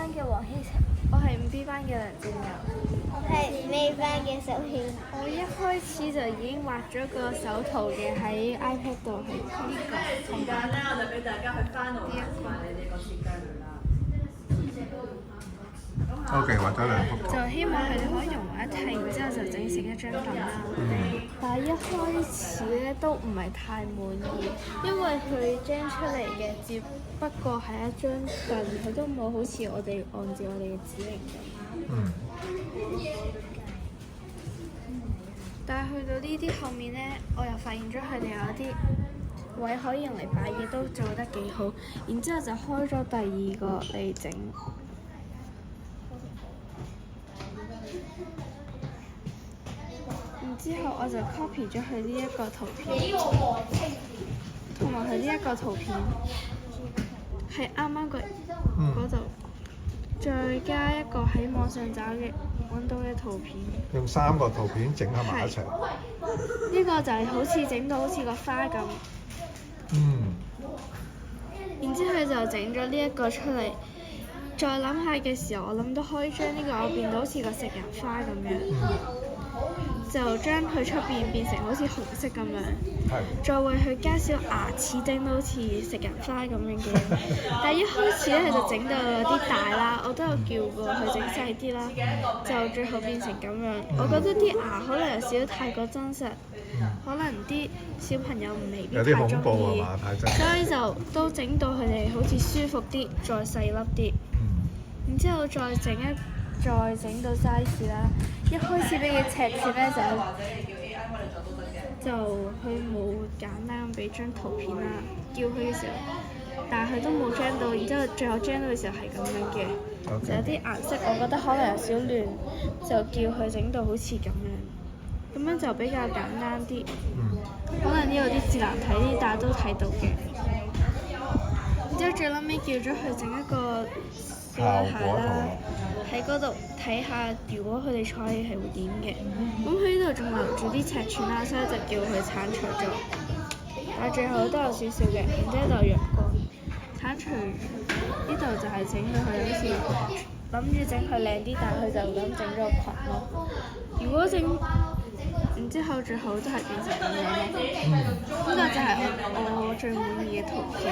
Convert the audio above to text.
班嘅黃希晴。我係5B 班嘅梁靜柔。我係5A 班嘅首顯。我一開始就已經畫咗個手圖嘅喺 iPad 度，係呢個。時間咧，我就俾大家去翻路埋你哋個設計嚟啦。O.K. 畫咗兩幅圖。就希望佢哋可以融為一體，然之後就整成一張凳啦。但係一開始咧都唔係太滿意，因為佢將出嚟嘅只不過係一張凳，佢都冇好似我哋按照我哋嘅指令咁。但係去到呢啲後面咧，我又發現咗佢哋有啲位可以用嚟擺嘢都做得幾好，然之後就開咗第二個嚟整。然之後我就 copy 咗佢呢一個圖片，同埋佢呢一個圖片係啱啱嗰度，再加一個喺網上揾到嘅圖片。用3個圖片整合埋一齊。呢個就係好似整到好似個花咁。然之後佢就整咗呢一個出嚟。再諗下嘅時候，我諗到可以將呢個變到好似個食人花咁樣，就將佢出邊變成好似紅色咁樣，再為佢加少牙齒，整到好似食人花咁樣嘅。但係一開始咧，佢就整到有啲大啦，我都有叫過佢整細啲啦，就最後變成咁樣。我覺得啲牙可能有少少太過真實，可能啲小朋友未必太中意，有啲恐怖啊嘛，太真。所以就都整到佢哋好似舒服啲，再細粒啲。然之後再整到 size 啦。一開始俾嘅尺寸咧就佢冇簡單俾張圖片啦，叫佢嘅時候，但係佢都冇將到，然之後最後將到嘅時候係咁樣嘅。就有啲顏色我覺得可能有少亂，就叫佢整到好似咁樣就比較簡單啲。可能呢度啲字難睇啲，但係都睇到嘅。然之後最撚尾叫咗佢整一個小女孩啦，喺嗰度睇下如果佢哋坐起係會點嘅。咁佢呢度仲留住啲尺寸啦，所以就叫佢剷除咗。但係最後都有少少嘅，然之後就陽光剷除。呢度就係整到佢好似諗住整佢靚啲，但係佢就咁整咗個裙咯。如果然之後最後都係變成咁樣咯。呢個就係我最滿意嘅圖片。